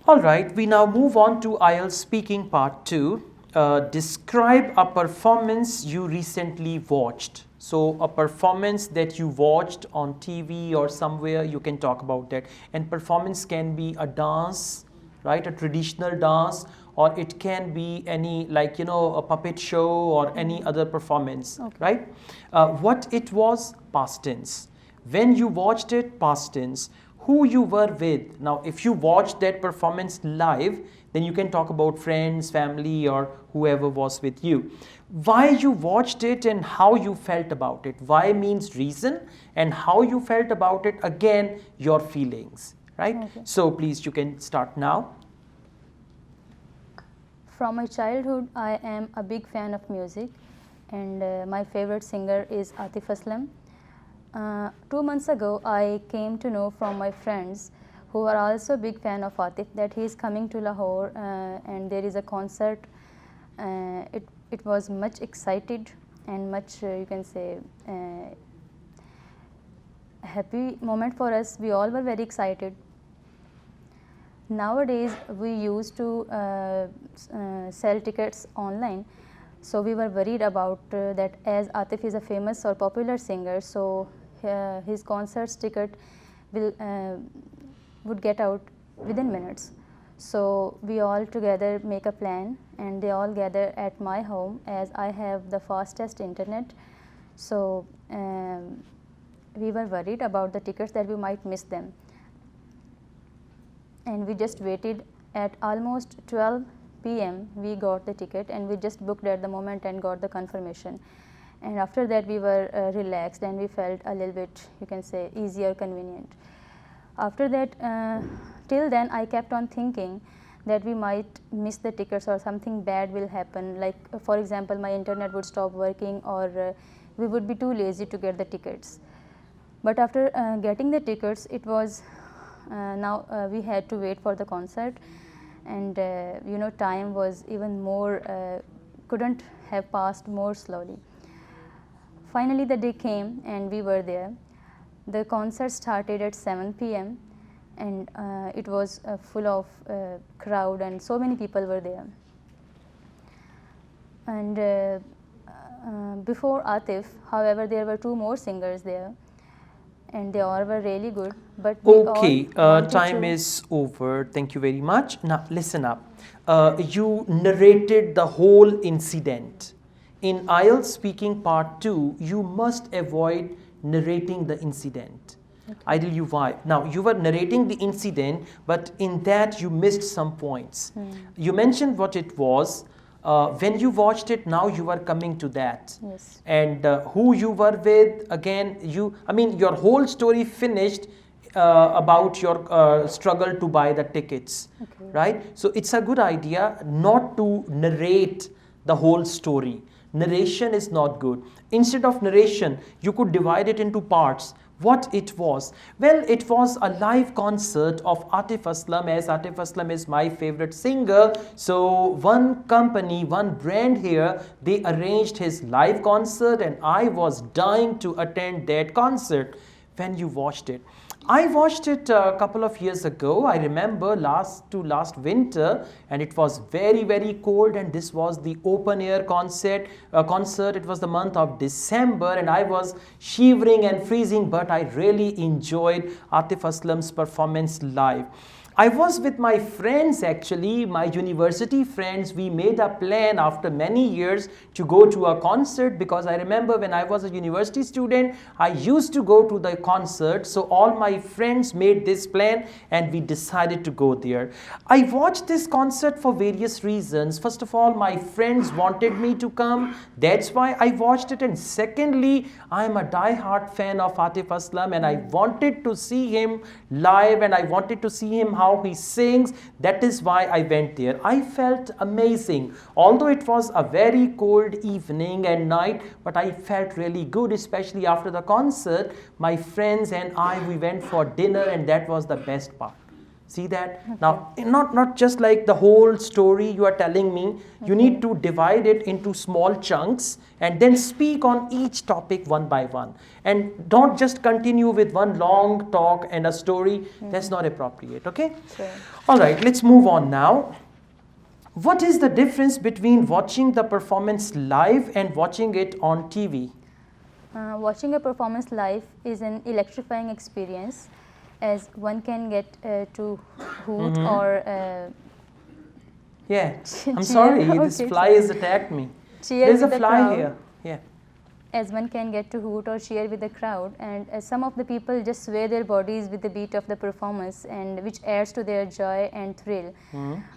All right, we now move on to IELTS speaking part 2. Describe a performance you recently watched. So, a performance that you watched on TV or somewhere, you can talk about that. And performance can be a dance, right? A traditional dance, or it can be any, like, a puppet show or any other performance, Okay. right? What it was, past tense. When you watched it, past tense. Who you were with. Now, if you watched that performance live, then you can talk about friends, family, or whoever was with you. Why you watched it and how you felt about it. Why means reason, and how you felt about it, again, your feelings, right? Okay. So please, you can start now. From my childhood, I am a big fan of music, and my favorite singer is Atif Aslam. 2 months ago, I came to know from my friends who are also big fan of Atif that he is coming to Lahore and there is a concert. It was much excited and much you can say happy moment for us. We all were very excited. Nowadays, we used to sell tickets online, so we were worried about that as Atif is a famous or popular singer, so his concerts ticket would get out within minutes. So we all together make a plan and they all gather at my home as I have the fastest internet. So we were worried about the tickets that we might miss them. And we just waited at almost 12 p.m. we got the ticket and we just booked at the moment and got the confirmation. And after that we were relaxed and we felt a little bit, you can say, easier, convenient. After that, till then I kept on thinking that we might miss the tickets or something bad will happen, like for example my internet would stop working or we would be too lazy to get the tickets. But after getting the tickets, it was now we had to wait for the concert, and time was even more couldn't have passed more slowly. Finally the day came and we were there. The concert started at 7 p.m. and it was full of crowd and so many people were there. And before Atif, however, there were two more singers there and they all were really good. But we Okay, all wanted time to is over. Thank you very much. Now, listen up. You narrated the whole incident. In IELTS speaking part 2, you must avoid narrating the incident. I tell you why. Now, you were narrating the incident, but in that you missed some points. You mentioned what it was. When you watched it, now you are coming to that. Yes. And who you were with, again, your whole story finished about your struggle to buy the tickets, Okay. right? So it's a good idea not to narrate the whole story. Narration is not good. Instead of narration, you could divide it into parts. What it was? Well, it was a live concert of Atif Aslam, as Atif Aslam is my favorite singer. So one company, one brand here, they arranged his live concert and I was dying to attend that concert. When you watched it, I watched it a couple of years ago. I remember last winter, and it was very cold. And this was the open air concert. It was the month of December, and I was shivering and freezing. But I really enjoyed Atif Aslam's performance live. I was with my friends, actually, my university friends. We made a plan after many years to go to a concert, because I remember when I was a university student, I used to go to the concert. So all my friends made this plan and we decided to go there. I watched this concert for various reasons. First of all, my friends wanted me to come. That's why I watched it. And secondly, I am a die-hard fan of Atif Aslam and I wanted to see him live and I wanted to see him how he sings. That is why I went there. I felt amazing. Although it was a very cold evening and night, but I felt really good, especially after the concert. My friends and I, we went for dinner and that was the best part. See that? Now, not just like the whole story you are telling me, you need to divide it into small chunks and then speak on each topic one by one. And don't just continue with one long talk and a story. That's not appropriate, okay? Sure. All right, let's move on now. What is the difference between watching the performance live and watching it on TV? Watching a performance live is an electrifying experience, as one can get to hoot or Yeah, I'm cheer. sorry, this Okay, fly has attacked me. cheer There's a with the fly crowd. here. Yeah. As one can get to hoot or cheer with the crowd, and some of the people just sway their bodies with the beat of the performance, and which adds to their joy and thrill.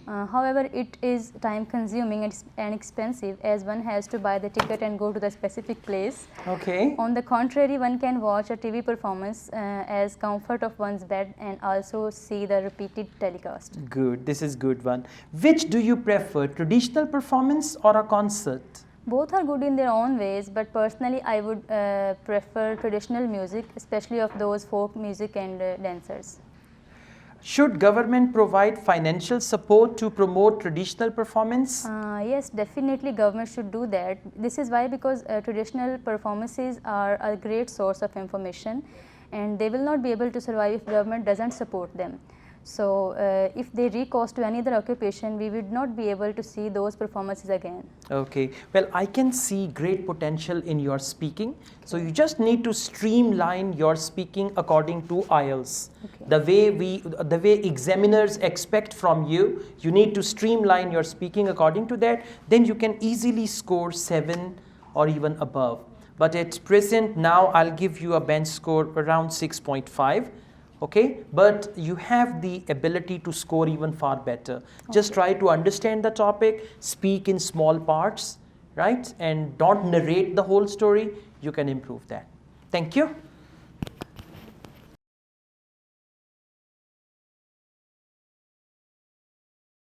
However, it is time consuming and expensive, as one has to buy the ticket and go to the specific place. Okay. On the contrary, one can watch a TV performance as comfort of one's bed and also see the repeated telecast. Good. This is good one. Which do you prefer, traditional performance or a concert? Both are good in their own ways, but personally I would prefer traditional music, especially of those folk music and dancers. Should government provide financial support to promote traditional performance? Yes, definitely government should do that. This is why, because traditional performances are a great source of information, and they will not be able to survive if government doesn't support them. So if they recourse to any other occupation, we would not be able to see those performances again. Okay. Well, I can see great potential in your speaking. So you just need to streamline your speaking according to IELTS. Okay. The way examiners expect from you, you need to streamline your speaking according to that. Then you can easily score 7 or even above. But at present, now I'll give you a bench score around 6.5. Okay, but you have the ability to score even far better. Just try to understand the topic, speak in small parts, right? And don't narrate the whole story. You can improve that. Thank you.